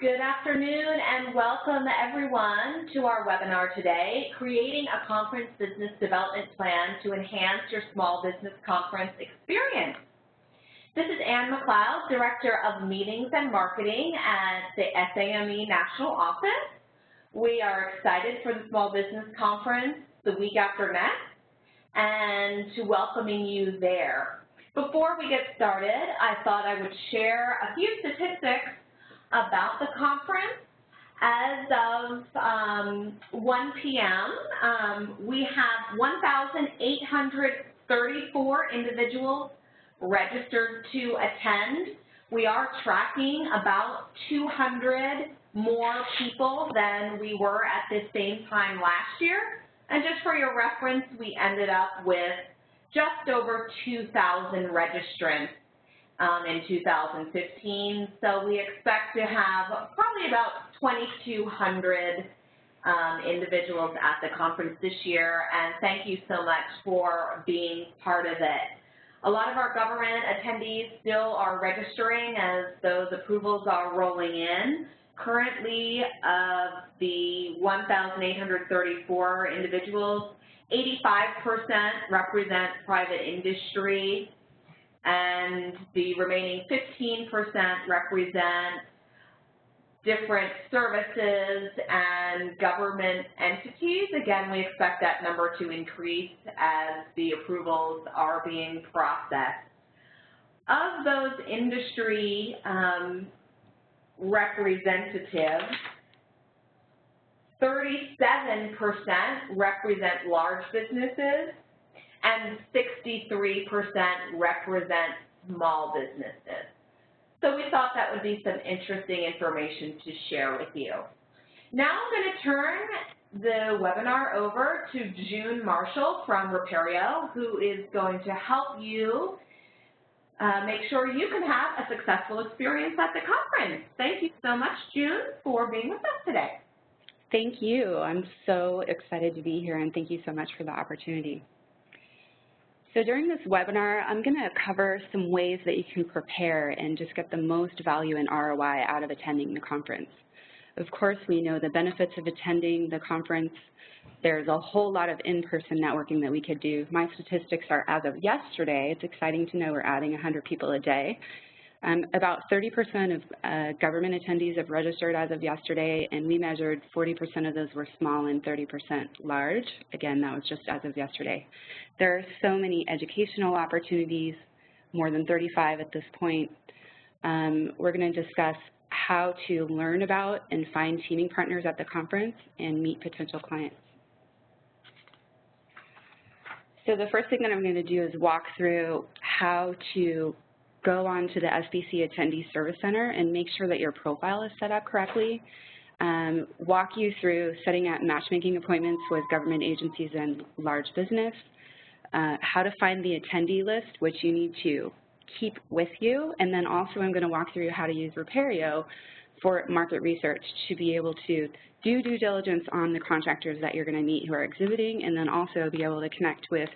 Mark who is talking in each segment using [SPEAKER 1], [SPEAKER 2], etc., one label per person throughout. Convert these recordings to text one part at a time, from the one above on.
[SPEAKER 1] Good afternoon and welcome everyone to our webinar today, Creating a Conference Business Development Plan to Enhance Your Small Business Conference Experience. This is Ann McLeod, Director of Meetings and Marketing at the SAME National Office. We are excited for the Small Business Conference the week after next and to welcoming you there. Before we get started, I thought I would share a few statistics about the conference. As of 1 p.m., we have 1,834 individuals registered to attend. We are tracking about 200 more people than we were at this same time last year. And just for your reference, we ended up with just over 2,000 registrants in 2015, so we expect to have probably about 2,200 individuals at the conference this year, and thank you so much for being part of it. A lot of our government attendees still are registering as those approvals are rolling in. Currently, of the 1,834 individuals, 85% represent private industry, and the remaining 15% represent different services and government entities. Again, we expect that number to increase as the approvals are being processed. Of those industry representatives, 37% represent large businesses, and 63% represent small businesses. So we thought that would be some interesting information to share with you. Now I'm going to turn the webinar over to June Marshall from Repperio, who is going to help you make sure you can have a successful experience at the conference. Thank you so much, June, for being with us today.
[SPEAKER 2] Thank you. I'm so excited to be here, and thank you so much for the opportunity. So during this webinar, I'm going to cover some ways that you can prepare and just get the most value and ROI out of attending the conference. Of course, we know the benefits of attending the conference. There's a whole lot of in-person networking that we could do. My statistics are as of yesterday. It's exciting to know we're adding 100 people a day. About 30% of government attendees have registered as of yesterday, and we measured 40% of those were small and 30% large. Again, that was just as of yesterday. There are so many educational opportunities, more than 35 at this point. We're going to discuss how to learn about and find teaming partners at the conference and meet potential clients. So the first thing that I'm going to do is walk through how to go on to the SBC Attendee Service Center and make sure that your profile is set up correctly. Walk you through setting up matchmaking appointments with government agencies and large business, how to find the attendee list, which you need to keep with you, and then also I'm going to walk through how to use Repperio for market research to be able to do due diligence on the contractors that you're going to meet who are exhibiting, and then also be able to connect with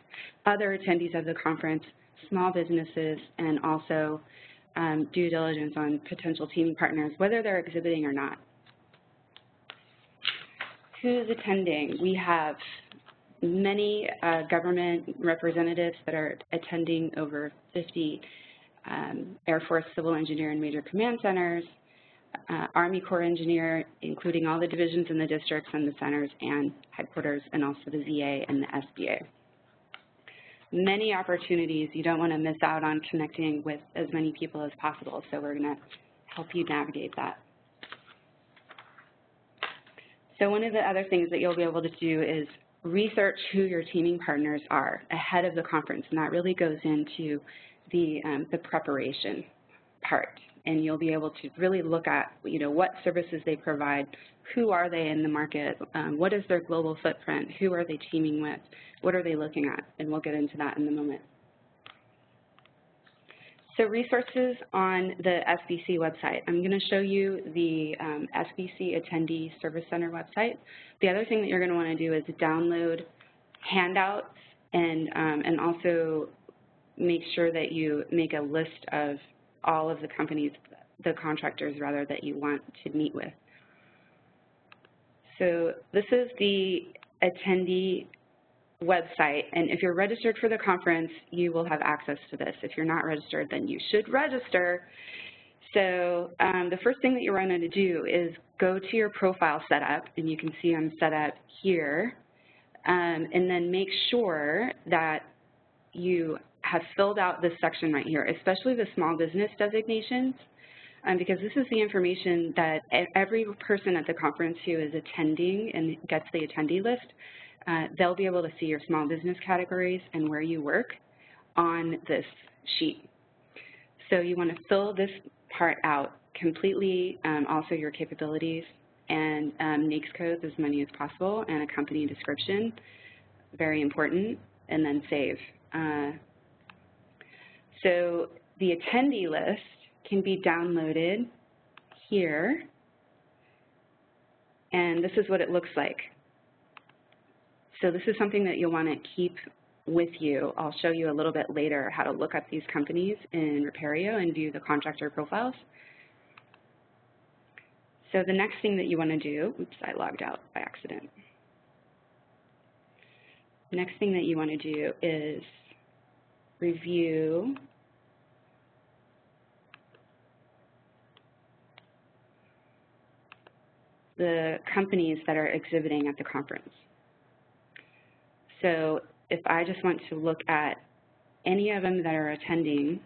[SPEAKER 2] other attendees of the conference, small businesses, and also due diligence on potential teaming partners, whether they're exhibiting or not. Who's attending? We have many government representatives that are attending, over 50 Air Force Civil Engineer and Major Command Centers, Army Corps Engineer, including all the divisions in the districts and the centers and headquarters, and also the VA and the SBA. Many opportunities. You don't want to miss out on connecting with as many people as possible, so we're going to help you navigate that. So one of the other things that you'll be able to do is research who your teaming partners are ahead of the conference, and that really goes into the preparation part. And you'll be able to really look at, what services they provide, who are they in the market, what is their global footprint, who are they teaming with, what are they looking at, and we'll get into that in a moment. So resources on the SBC website. I'm going to show you the SBC Attendee Service Center website. The other thing that you're going to want to do is download handouts and also make sure that you make a list of all of the companies the contractors rather that you want to meet with. So this is the attendee website, and if you're registered for the conference, you will have access to this. If you're not registered, then you should register. So the first thing that you're going to do is go to your profile setup, and you can see I'm set up here, and then make sure that you have filled out this section right here, especially the small business designations, because this is the information that every person at the conference who is attending and gets the attendee list, they'll be able to see your small business categories and where you work on this sheet. So you want to fill this part out completely, also your capabilities, and NAICS codes, as many as possible, and a company description, very important, and then save. So the attendee list can be downloaded here, and this is what it looks like. So this is something that you'll want to keep with you. I'll show you a little bit later how to look up these companies in Repperio and view the contractor profiles. So the next thing that you want to do, oops, I logged out by accident. The next thing that you want to do is review the companies that are exhibiting at the conference. So if I just want to look at any of them that are attending,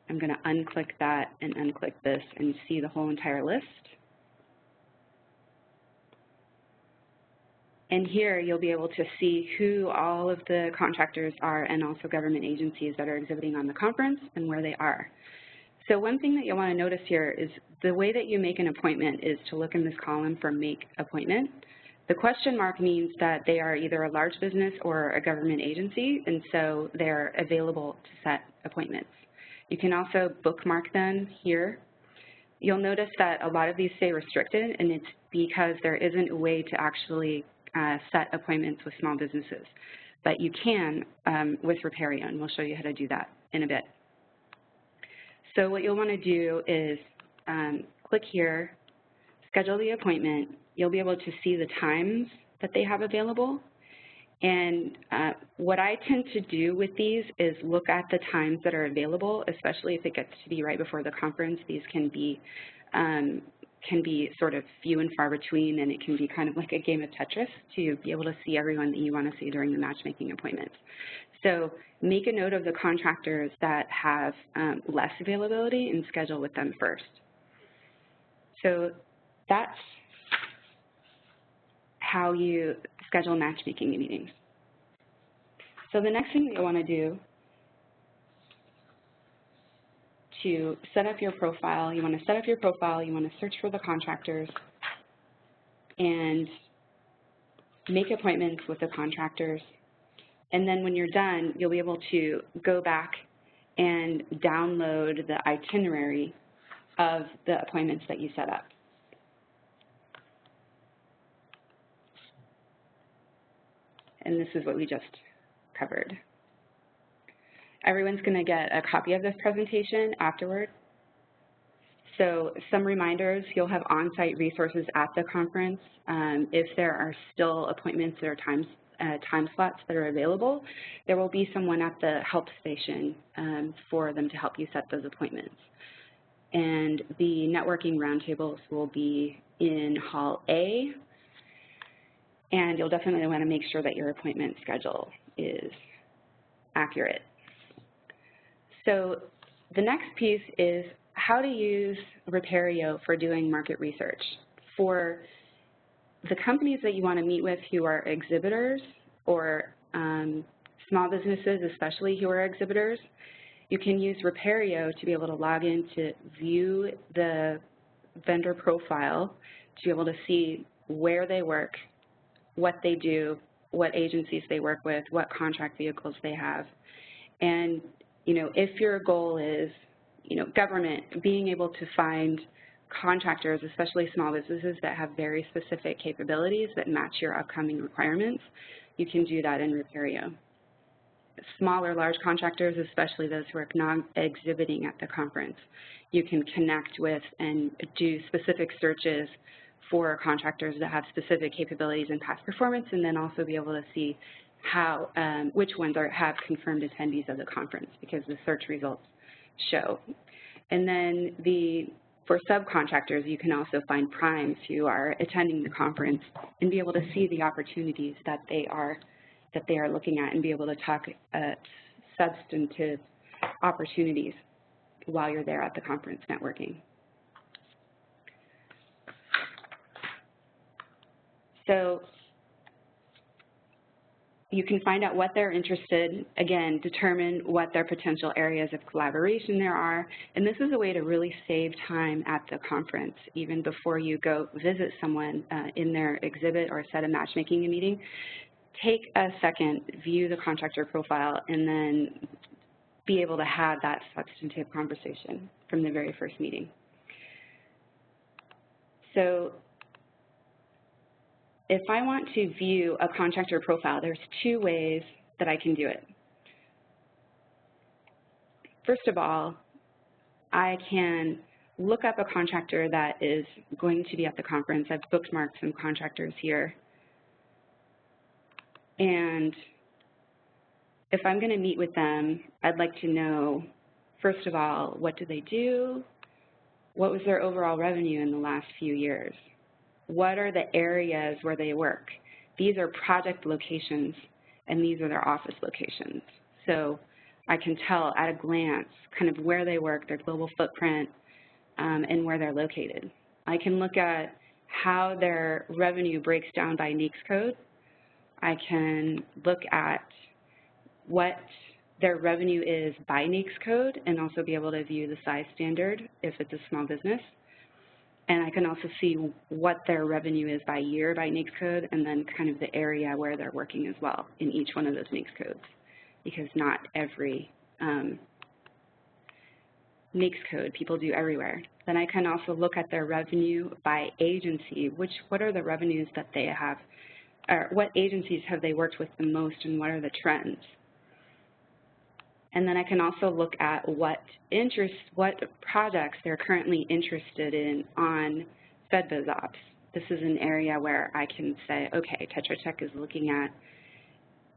[SPEAKER 2] I'm going to unclick that and unclick this and see the whole entire list. And here you'll be able to see who all of the contractors are and also government agencies that are exhibiting on the conference and where they are. So one thing that you'll want to notice here is the way that you make an appointment is to look in this column for Make Appointment. The question mark means that they are either a large business or a government agency, and so they're available to set appointments. You can also bookmark them here. You'll notice that a lot of these say restricted, and it's because there isn't a way to actually set appointments with small businesses. But you can with Repperio, and we'll show you how to do that in a bit. So what you'll want to do is click here, schedule the appointment. You'll be able to see the times that they have available. And what I tend to do with these is look at the times that are available, especially if it gets to be right before the conference. These can be sort of few and far between, and it can be kind of like a game of Tetris to be able to see everyone that you want to see during the matchmaking appointments. So make a note of the contractors that have less availability and schedule with them first. So that's how you schedule matchmaking meetings. So the next thing that you want to do to set up your profile, you want to search for the contractors and make appointments with the contractors. And then when you're done, you'll be able to go back and download the itinerary of the appointments that you set up. And this is what we just covered. Everyone's going to get a copy of this presentation afterward. So some reminders, you'll have on-site resources at the conference. If there are still appointments or time slots that are available, there will be someone at the help station for them to help you set those appointments. And the networking roundtables will be in Hall A, and you'll definitely want to make sure that your appointment schedule is accurate. So the next piece is how to use Repperio for doing market research. For the companies that you want to meet with who are exhibitors or small businesses especially who are exhibitors, you can use Repperio to be able to log in to view the vendor profile, to be able to see where they work, what they do, what agencies they work with, what contract vehicles they have. And, you know, if your goal is, you know, government, being able to find contractors, especially small businesses that have very specific capabilities that match your upcoming requirements, you can do that in Repperio. smaller, large contractors, especially those who are not exhibiting at the conference. You can connect with and do specific searches for contractors that have specific capabilities and past performance, and then also be able to see how, which ones have confirmed attendees of the conference, because the search results show. And then for subcontractors, you can also find primes who are attending the conference and be able to see the opportunities that they are looking at and be able to talk substantive opportunities while you're there at the conference networking. So you can find out what they're interested, again, determine what their potential areas of collaboration there are, and this is a way to really save time at the conference, even before you go visit someone in their exhibit or set a matchmaking meeting. Take a second, view the contractor profile, and then be able to have that substantive conversation from the very first meeting. So if I want to view a contractor profile, there's two ways that I can do it. First of all, I can look up a contractor that is going to be at the conference. I've bookmarked some contractors here. And if I'm going to meet with them, I'd like to know, first of all, what do they do? What was their overall revenue in the last few years? What are the areas where they work? These are project locations, and these are their office locations. So I can tell at a glance kind of where they work, their global footprint, and where they're located. I can look at how their revenue breaks down by NAICS code. I can look at what their revenue is by NAICS code and also be able to view the size standard if it's a small business. And I can also see what their revenue is by year by NAICS code, and then kind of the area where they're working as well in each one of those NAICS codes, because not every NAICS code people do everywhere. Then I can also look at their revenue by agency, what are the revenues that they have, or what agencies have they worked with the most, and what are the trends. And then I can also look at what projects they're currently interested in on FedBiz Ops. This is an area where I can say, okay, Tetra Tech is looking at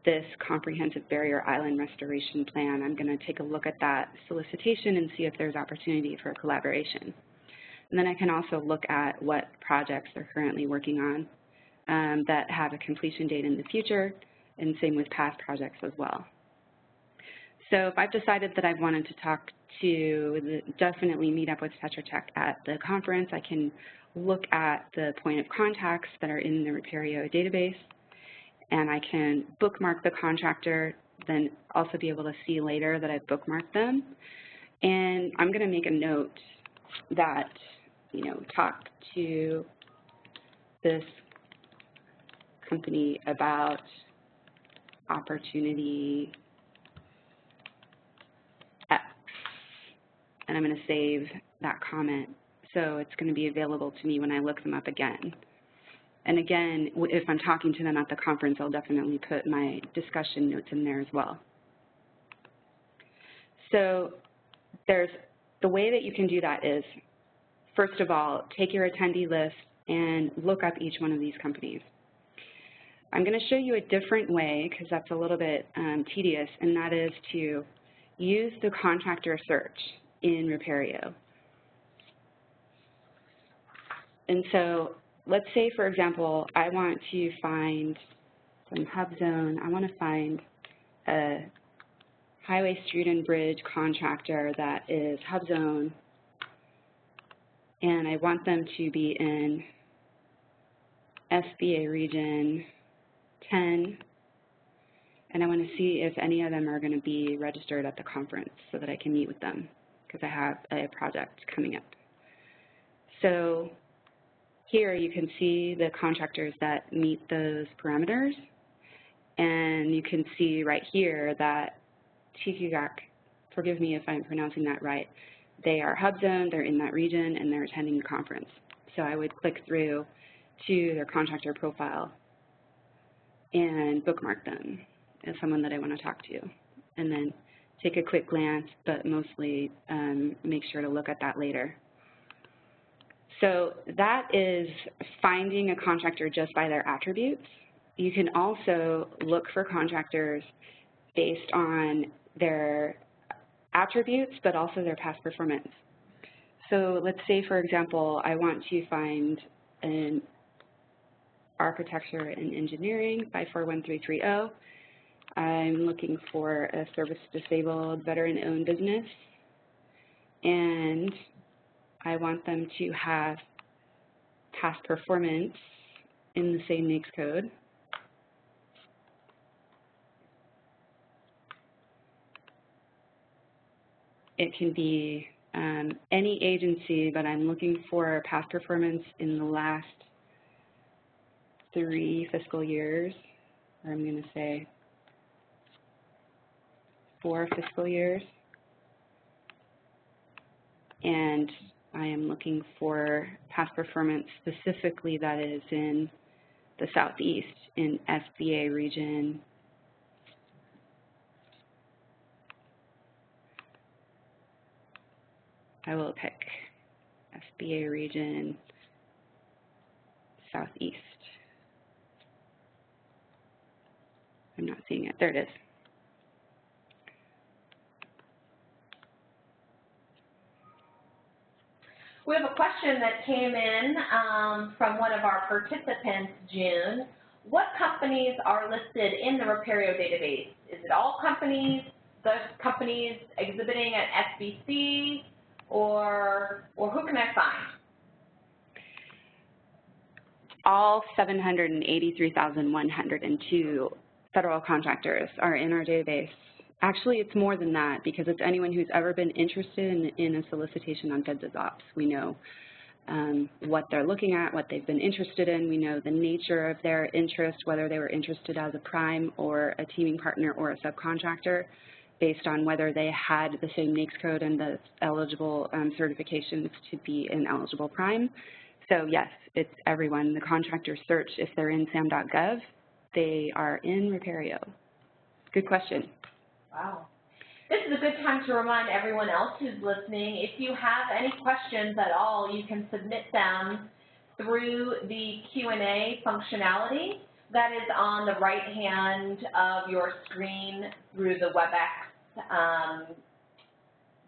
[SPEAKER 2] this comprehensive barrier island restoration plan. I'm going to take a look at that solicitation and see if there's opportunity for collaboration. And then I can also look at what projects they're currently working on that have a completion date in the future, and same with past projects as well. So if I've decided that I wanted to talk to, definitely meet up with Tetra Tech at the conference, I can look at the point of contacts that are in the Repperio database, and I can bookmark the contractor, then also be able to see later that I've bookmarked them. And I'm going to make a note that, talk to this company about opportunity X, and I'm going to save that comment. So it's going to be available to me when I look them up again. And again, if I'm talking to them at the conference, I'll definitely put my discussion notes in there as well. So the way that you can do that is, first of all, take your attendee list and look up each one of these companies. I'm going to show you a different way, because that's a little bit tedious, and that is to use the contractor search in Repperio. And so let's say, for example, I want to find some hub zone. I want to find a highway, street, and bridge contractor that is hub zone, and I want them to be in SBA region 10, and I want to see if any of them are going to be registered at the conference so that I can meet with them, because I have a project coming up. So here you can see the contractors that meet those parameters, and you can see right here that TQGAC, forgive me if I'm pronouncing that right, they are hub zone, they're in that region, and they're attending the conference. So I would click through to their contractor profile and bookmark them as someone that I want to talk to. and then take a quick glance, but mostly make sure to look at that later. So that is finding a contractor just by their attributes. You can also look for contractors based on their attributes, but also their past performance. So let's say, for example, I want to find an architecture and engineering 541330. I'm looking for a service-disabled, veteran-owned business, and I want them to have past performance in the same NAICS code. It can be any agency, but I'm looking for past performance in the last 3 fiscal years, or I'm going to say 4 fiscal years. And I am looking for past performance specifically that is in the Southeast, in SBA region. I will pick SBA region, Southeast. I'm not seeing it. There it is.
[SPEAKER 1] We have a question that came in from one of our participants, June. What companies are listed in the Repperio database? Is it all companies, the companies exhibiting at SBC, or who can I find?
[SPEAKER 2] All 783,102 federal contractors are in our database. Actually, it's more than that because it's anyone who's ever been interested in a solicitation on feds ops. We know what they're looking at, what they've been interested in. We know the nature of their interest, whether they were interested as a prime or a teaming partner or a subcontractor, based on whether they had the same NAICS code and the eligible certifications to be an eligible prime. So yes, it's everyone. The contractor search, if they're in sam.gov, they are in Repperio. Good question.
[SPEAKER 1] Wow. This is a good time to remind everyone else who's listening, if you have any questions at all, you can submit them through the Q&A functionality that is on the right hand of your screen through the WebEx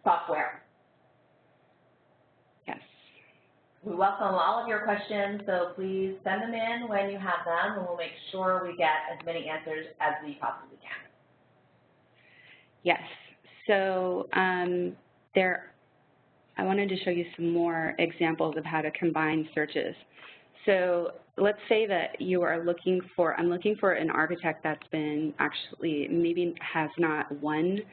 [SPEAKER 1] software.
[SPEAKER 2] Yes.
[SPEAKER 1] We welcome all of your questions, so please send them in when you have them, and we'll make sure we get as many answers as we possibly can.
[SPEAKER 2] Yes. So I wanted to show you some more examples of how to combine searches. So let's say that you are looking for, I'm looking for an architect that's been actually, maybe has not won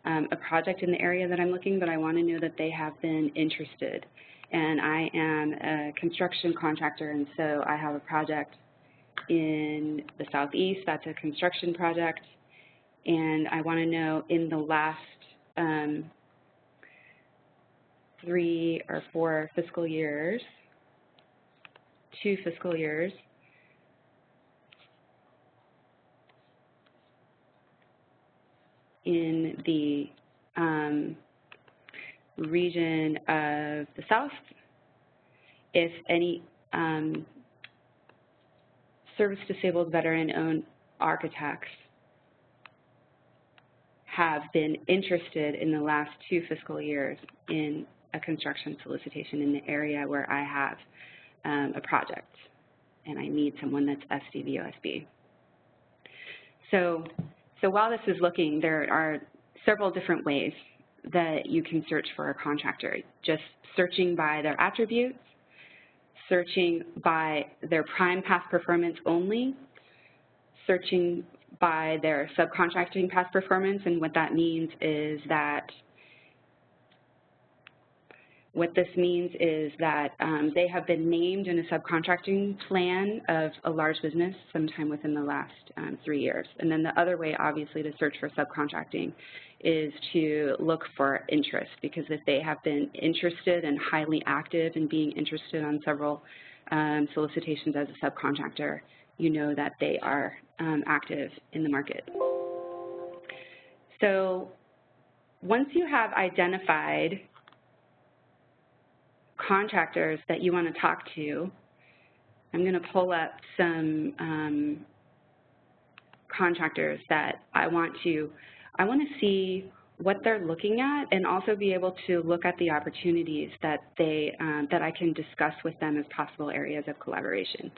[SPEAKER 2] a project in the area that I'm looking, but I want to know that they have been interested. And I am a construction contractor, and so I have a project in the Southeast. That's a construction project. And I want to know in the last 3 or 4 fiscal years, 2 fiscal years, in the region of the South, if any service-disabled veteran-owned architects have been interested in the last 2 fiscal years in a construction solicitation in the area where I have a project and I need someone that's SDVOSB. So while this is looking, there are several different ways that you can search for a contractor. Just searching by their attributes, searching by their prime past performance only, searching by their subcontracting past performance, and what that means is that they have been named in a subcontracting plan of a large business sometime within the last 3 years. And then the other way, obviously, to search for subcontracting is to look for interest, because if they have been interested and highly active in being interested on several solicitations as a subcontractor, you know that they are active in the market. So once you have identified contractors that you want to talk to, I'm going to pull up some contractors that I want to see what they're looking at, and also be able to look at the opportunities that that I can discuss with them as possible areas of collaboration.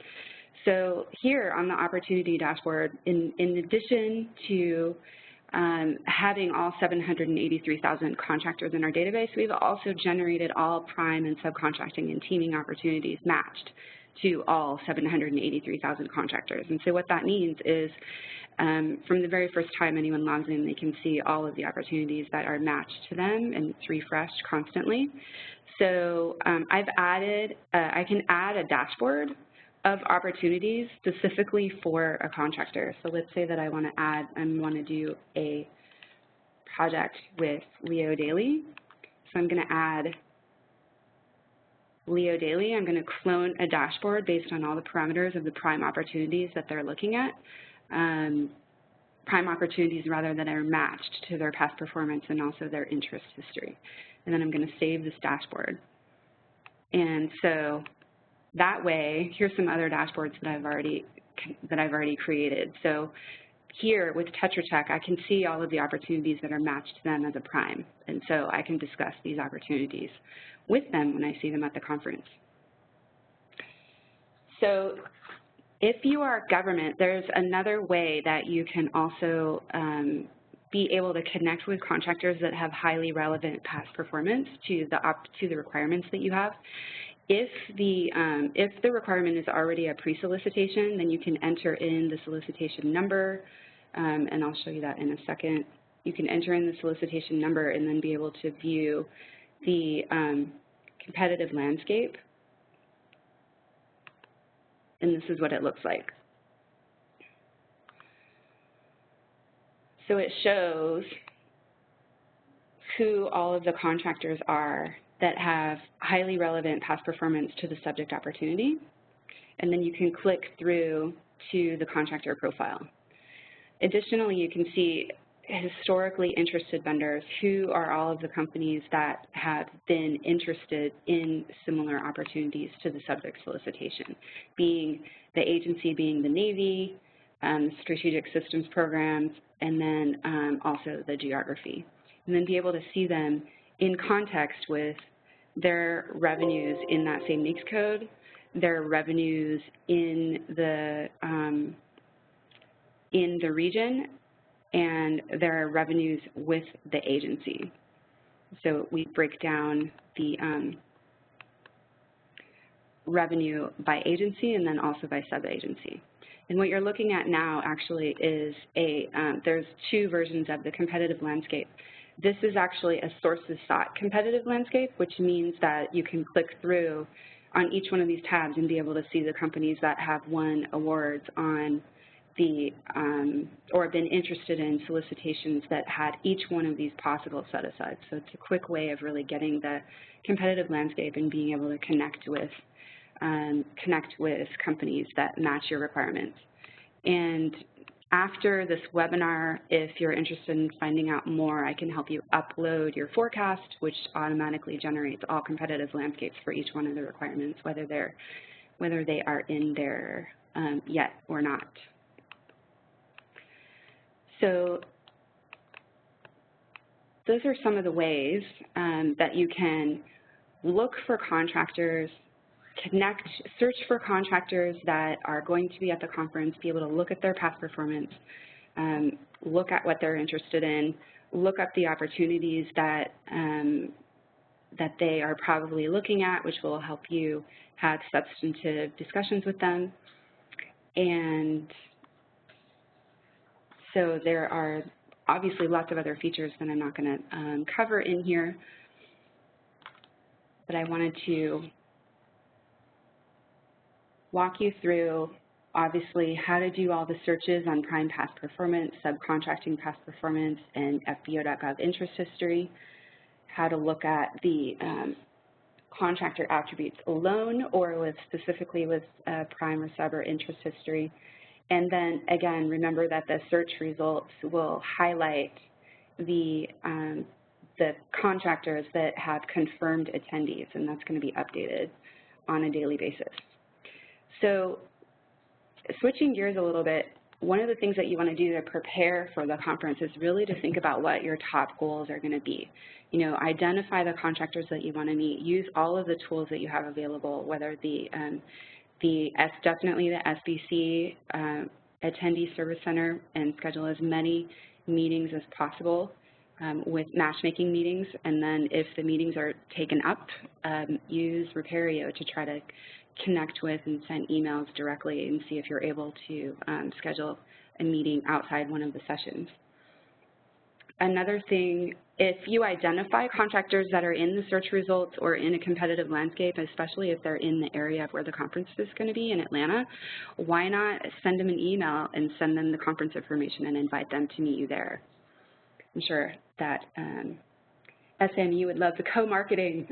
[SPEAKER 2] So here on the opportunity dashboard, in addition to having all 783,000 contractors in our database, we've also generated all prime and subcontracting and teaming opportunities matched to all 783,000 contractors. And so what that means is from the very first time anyone logs in, they can see all of the opportunities that are matched to them, and it's refreshed constantly. So I've added, I can add a dashboard of opportunities specifically for a contractor. So let's say that I want to add, I want to do a project with Leo Daily. So I'm going to add Leo Daily. I'm going to clone a dashboard based on all the parameters of the prime opportunities that they're looking at. Prime opportunities rather that are matched to their past performance and also their interest history. And then I'm going to save this dashboard. And so that way, here's some other dashboards that I've already created. So here with Tetra Tech, I can see all of the opportunities that are matched to them as a prime. And so I can discuss these opportunities with them when I see them at the conference. So if you are government, there's another way that you can also be able to connect with contractors that have highly relevant past performance to the requirements that you have. If the requirement is already a pre-solicitation, then you can enter in the solicitation number, and I'll show you that in a second. You can enter in the solicitation number and then be able to view the competitive landscape. And this is what it looks like. So it shows who all of the contractors are that have highly relevant past performance to the subject opportunity. And then you can click through to the contractor profile. Additionally, you can see historically interested vendors, who are all of the companies that have been interested in similar opportunities to the subject solicitation, being the agency, being the Navy, strategic systems programs, and then also the geography. And then be able to see them in context with their revenues in that same NAICS code, their revenues in the region, and their revenues with the agency. So we break down the revenue by agency and then also by sub-agency. And what you're looking at now actually is there's two versions of the competitive landscape. This is actually a sources sought competitive landscape, which means that you can click through on each one of these tabs and be able to see the companies that have won awards on the, or been interested in solicitations that had each one of these possible set-asides. So it's a quick way of really getting the competitive landscape and being able to connect with companies that match your requirements. And after this webinar, if you're interested in finding out more, I can help you upload your forecast, which automatically generates all competitive landscapes for each one of the requirements, whether they are in there yet or not. So those are some of the ways that you can look for contractors, search for contractors that are going to be at the conference, be able to look at their past performance, look at what they're interested in, look up the opportunities that they are probably looking at, which will help you have substantive discussions with them. And so there are obviously lots of other features that I'm not going to cover in here, but I wanted to walk you through, obviously, how to do all the searches on prime past performance, subcontracting past performance, and FBO.gov interest history, how to look at the contractor attributes alone or specifically with prime or sub or interest history. And then, again, remember that the search results will highlight the contractors that have confirmed attendees, and that's going to be updated on a daily basis. So switching gears a little bit, one of the things that you want to do to prepare for the conference is really to think about what your top goals are going to be. You know, identify the contractors that you want to meet. Use all of the tools that you have available, whether definitely the SBC Attendee Service Center, and schedule as many meetings as possible with matchmaking meetings. And then if the meetings are taken up, use Repperio to try to connect with and send emails directly and see if you're able to schedule a meeting outside one of the sessions. Another thing, if you identify contractors that are in the search results or in a competitive landscape, especially if they're in the area of where the conference is going to be in Atlanta, why not send them an email and send them the conference information and invite them to meet you there? I'm sure that SMU would love the co-marketing.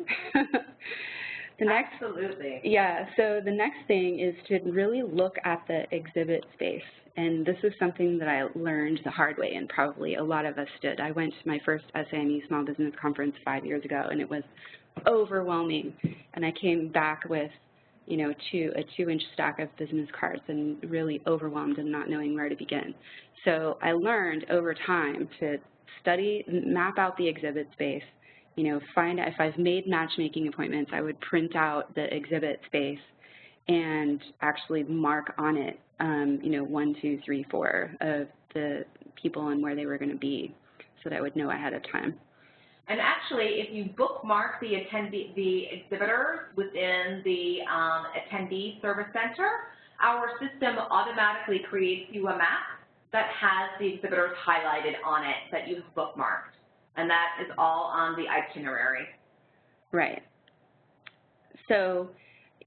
[SPEAKER 1] Absolutely.
[SPEAKER 2] Yeah, so the next thing is to really look at the exhibit space. And this is something that I learned the hard way, and probably a lot of us did. I went to my first SAME Small Business Conference 5 years ago, and it was overwhelming. And I came back with, you know, a 2-inch stack of business cards and really overwhelmed and not knowing where to begin. So I learned over time to study, map out the exhibit space, you know, find out if I've made matchmaking appointments, I would print out the exhibit space and actually mark on it, you know, 1, 2, 3, 4 of the people and where they were going to be, so that I would know ahead of time.
[SPEAKER 1] And actually, if you bookmark the exhibitors within the Attendee Service Center, our system automatically creates you a map that has the exhibitors highlighted on it that you've bookmarked. And that is all on the itinerary.
[SPEAKER 2] Right. So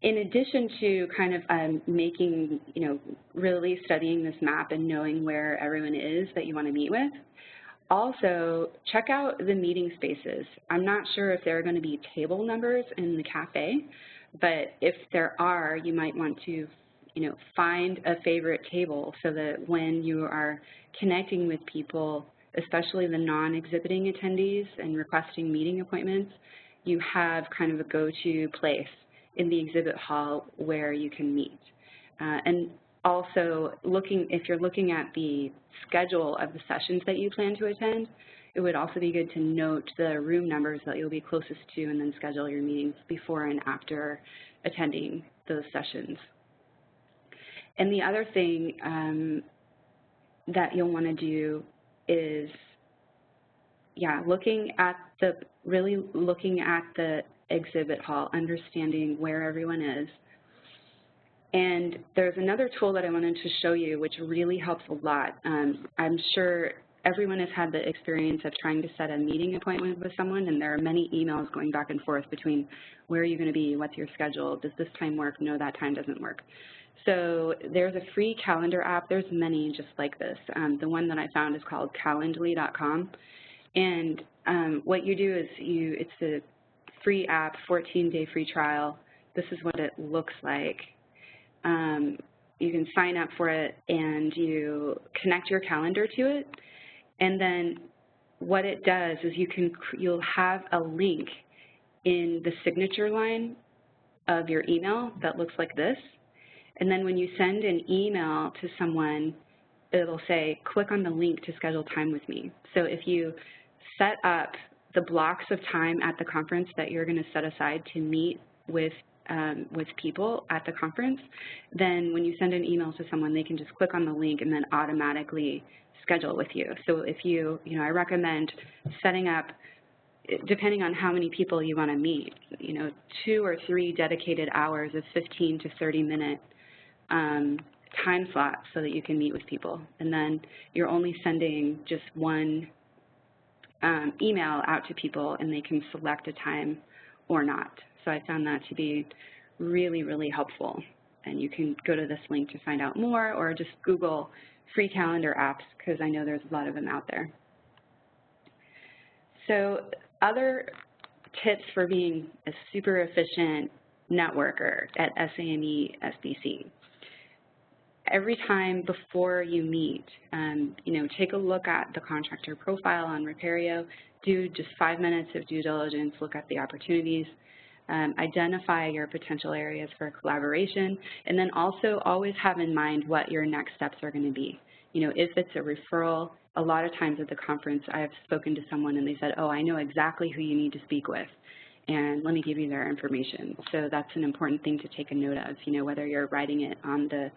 [SPEAKER 2] in addition to kind of making, you know, really studying this map and knowing where everyone is that you want to meet with, also check out the meeting spaces. I'm not sure if there are going to be table numbers in the cafe, but if there are, you might want to, you know, find a favorite table so that when you are connecting with people, especially the non-exhibiting attendees and requesting meeting appointments, you have kind of a go-to place in the exhibit hall where you can meet. And also, if you're looking at the schedule of the sessions that you plan to attend, it would also be good to note the room numbers that you'll be closest to and then schedule your meetings before and after attending those sessions. And the other thing that you'll want to do is, really looking at the exhibit hall, understanding where everyone is. And there's another tool that I wanted to show you which really helps a lot. I'm sure everyone has had the experience of trying to set a meeting appointment with someone, and there are many emails going back and forth between where are you going to be, what's your schedule, does this time work, no, that time doesn't work. So there's a free calendar app. There's many just like this. The one that I found is called calendly.com. And what you do is it's a free app, 14-day free trial. This is what it looks like. You can sign up for it and you connect your calendar to it. And then what it does is you'll have a link in the signature line of your email that looks like this. And then when you send an email to someone, it'll say, click on the link to schedule time with me. So if you set up the blocks of time at the conference that you're going to set aside to meet with people at the conference, then when you send an email to someone, they can just click on the link and then automatically schedule with you. So if I recommend setting up, depending on how many people you want to meet, 2 or 3 dedicated hours of 15 to 30-minute time slots so that you can meet with people. And then you're only sending just one email out to people, and they can select a time or not. So I found that to be really, really helpful. And you can go to this link to find out more, or just Google free calendar apps, because I know there's a lot of them out there. So other tips for being a super efficient networker at SAME SBC. every time before you meet, take a look at the contractor profile on Repperio, do just 5 minutes of due diligence, look at the opportunities, identify your potential areas for collaboration, and then also always have in mind what your next steps are going to be. If it's a referral, a lot of times at the conference I've spoken to someone and they said, oh, I know exactly who you need to speak with, and let me give you their information. So that's an important thing to take a note of, whether you're writing it on the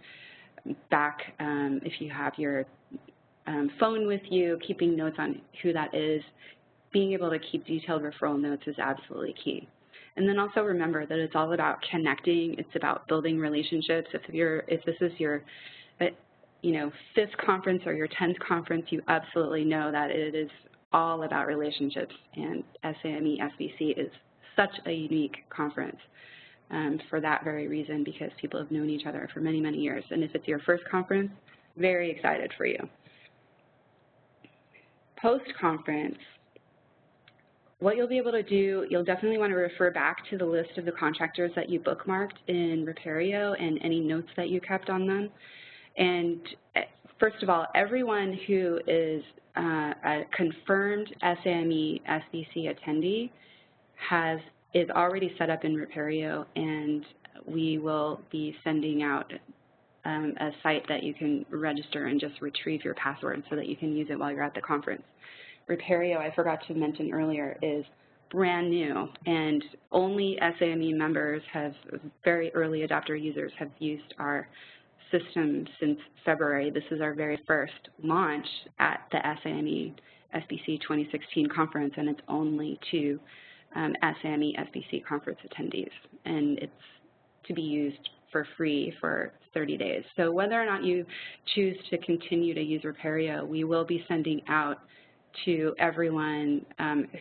[SPEAKER 2] back, if you have your phone with you, keeping notes on who that is, being able to keep detailed referral notes is absolutely key. And then also remember that it's all about connecting. It's about building relationships. If this is your 5th conference or your 10th conference, you absolutely know that it is all about relationships, and SAME SBC is such a unique conference for that very reason, because people have known each other for many, many years. And if it's your first conference, very excited for you. Post-conference, what you'll be able to do, you'll definitely want to refer back to the list of the contractors that you bookmarked in Repperio and any notes that you kept on them. And first of all, everyone who is a confirmed SAME SBC attendee is already set up in Repperio, and we will be sending out a site that you can register and just retrieve your password so that you can use it while you're at the conference. Repperio, I forgot to mention earlier, is brand new, and only SAME members very early adopter users have used our system since February. This is our very first launch at the SAME SBC 2016 conference, and it's only to SAME SBC conference attendees, and it's to be used for free for 30 days. So whether or not you choose to continue to use Repperio, we will be sending out to everyone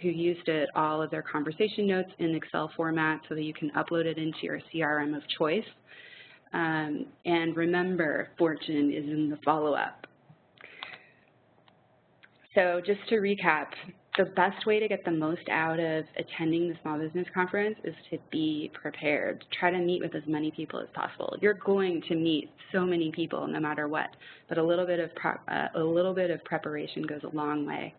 [SPEAKER 2] who used it all of their conversation notes in Excel format so that you can upload it into your CRM of choice. And remember, fortune is in the follow-up. So just to recap, the best way to get the most out of attending the Small Business Conference is to be prepared. Try to meet with as many people as possible. You're going to meet so many people no matter what, but a little bit of preparation goes a long way.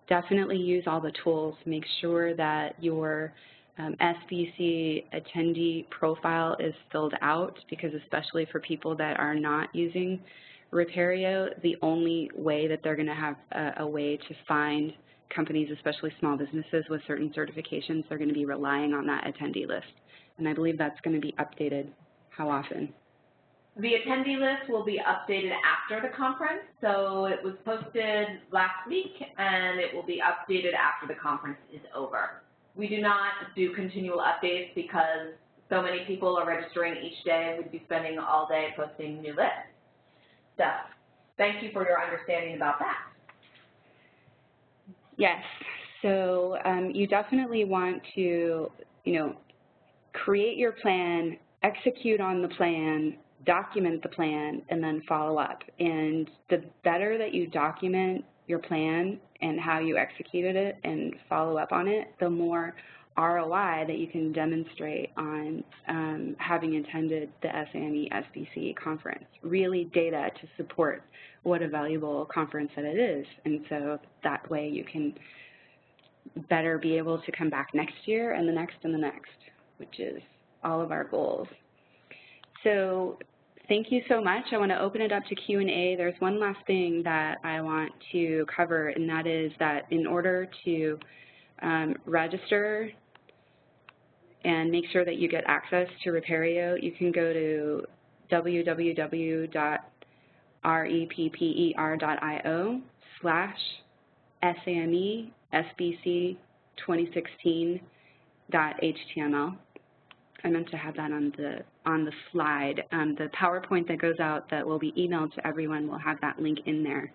[SPEAKER 2] Definitely use all the tools. Make sure that your SBC attendee profile is filled out, because especially for people that are not using Repperio, the only way that they're going to have a way to find companies, especially small businesses with certain certifications, they're going to be relying on that attendee list. And I believe that's going to be updated. How often?
[SPEAKER 1] The attendee list will be updated after the conference. So it was posted last week, and it will be updated after the conference is over. We do not do continual updates because so many people are registering each day, and we'd be spending all day posting new lists. So thank you for your understanding about that.
[SPEAKER 2] Yes, so you definitely want to, create your plan, execute on the plan, document the plan, and then follow up. And the better that you document your plan and how you executed it and follow up on it, the more ROI that you can demonstrate on having attended the SAME SBC conference. Really data to support what a valuable conference that it is. And so that way you can better be able to come back next year and the next and the next, which is all of our goals. So thank you so much. I want to open it up to Q&A. There's one last thing that I want to cover, and that is that in order to register and make sure that you get access to Repperio, you can go to www.reppsbc2016.html. I meant to have that on the slide. The PowerPoint that goes out that will be emailed to everyone will have that link in there.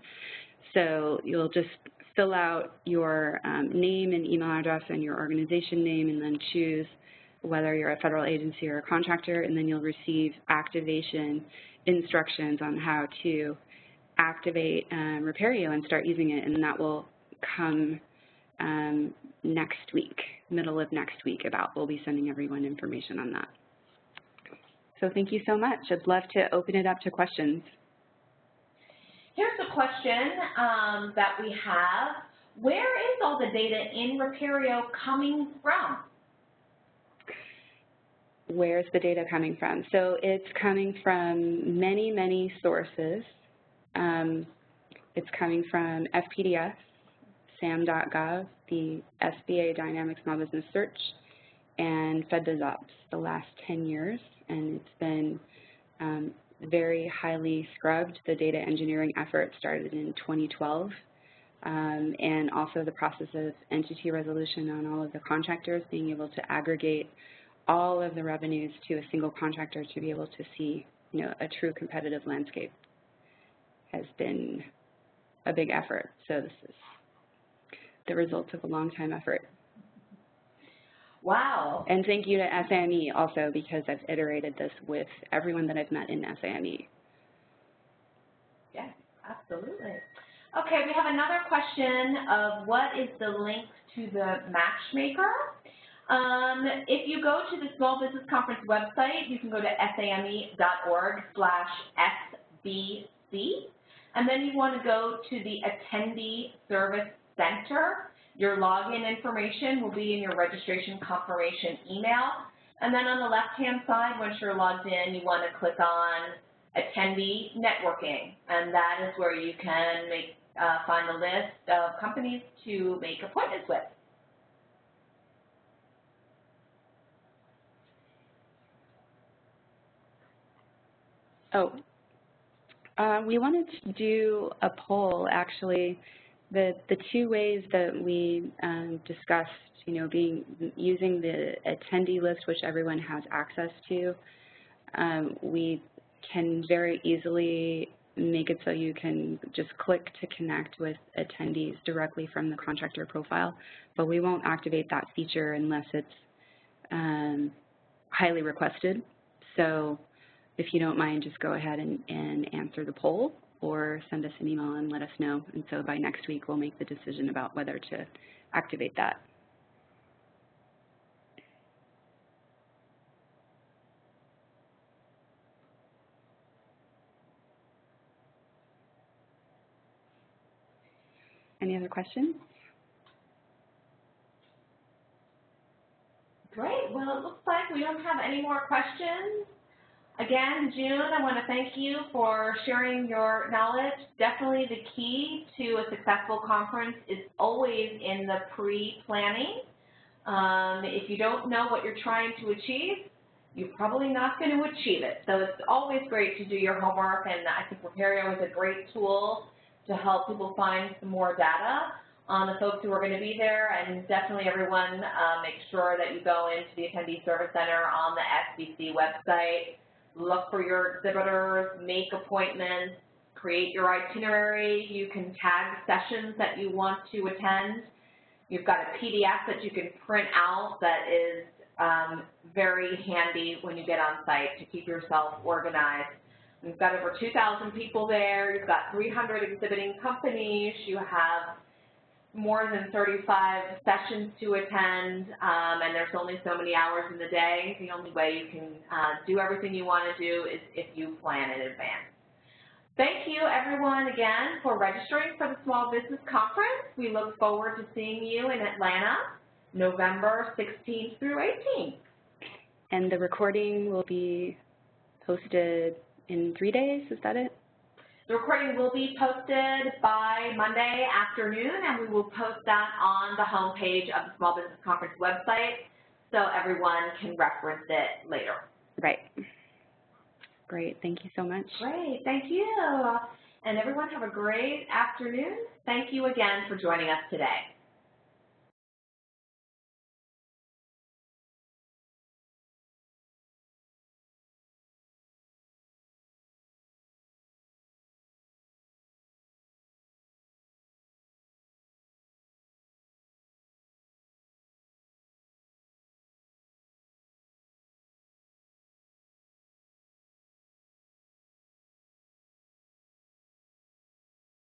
[SPEAKER 2] So you'll just fill out your name and email address and your organization name, and then choose whether you're a federal agency or a contractor, and then you'll receive activation instructions on how to activate Repperio and start using it, and that will come next week, middle of next week about. We'll be sending everyone information on that. So thank you so much. I'd love to open it up to questions.
[SPEAKER 1] question that we have. Where is all the data in Repperio coming from?
[SPEAKER 2] Where's the data coming from? So it's coming from many, many sources. It's coming from FPDS, SAM.gov, the SBA Dynamic Small Business Search, and FedBizOps the last 10 years, and it's been very highly scrubbed. The data engineering effort started in 2012, and also the process of entity resolution on all of the contractors, being able to aggregate all of the revenues to a single contractor to be able to see, a true competitive landscape has been a big effort. So this is the result of a long time effort.
[SPEAKER 1] Wow.
[SPEAKER 2] And thank you to SAME also, because I've iterated this with everyone that I've met in SAME.
[SPEAKER 1] Yes, absolutely. Okay, we have another question of what is the link to the matchmaker? If you go to the Small Business Conference website, you can go to same.org/SBC, and then you want to go to the Attendee Service Center. Your login information will be in your registration confirmation email. And then on the left-hand side, once you're logged in, you want to click on Attendee Networking, and that is where you can find the list of companies to make appointments with.
[SPEAKER 2] We wanted to do a poll, actually. The two ways that we discussed, using the attendee list, which everyone has access to, we can very easily make it so you can just click to connect with attendees directly from the contractor profile, but we won't activate that feature unless it's highly requested. So if you don't mind, just go ahead and answer the poll or send us an email and let us know. And so by next week, we'll make the decision about whether to activate that. Any other questions?
[SPEAKER 1] Great. Well, it looks like we don't have any more questions. Again, June, I want to thank you for sharing your knowledge. Definitely the key to a successful conference is always in the pre-planning. If you don't know what you're trying to achieve, you're probably not going to achieve it. So it's always great to do your homework, and I think Repperio is a great tool to help people find some more data on the folks who are going to be there. And definitely everyone make sure that you go into the Attendee Service Center on the SBC website. Look for your exhibitors, make appointments, create your itinerary. You can tag sessions that you want to attend. You've got a PDF that you can print out that is very handy when you get on site to keep yourself organized. We've got over 2,000 people there. You've got 300 exhibiting companies. You have more than 35 sessions to attend, and there's only so many hours in the day. The only way you can do everything you want to do is if you plan in advance. Thank you, everyone, again, for registering for the Small Business Conference. We look forward to seeing you in Atlanta, November 16th through 18th.
[SPEAKER 2] And the recording will be posted in 3 days, is that it?
[SPEAKER 1] The recording will be posted by Monday afternoon, and we will post that on the homepage of the Small Business Conference website so everyone can reference it later.
[SPEAKER 2] Right. Great. Thank you so much.
[SPEAKER 1] Great. Thank you. And everyone have a great afternoon. Thank you again for joining us today.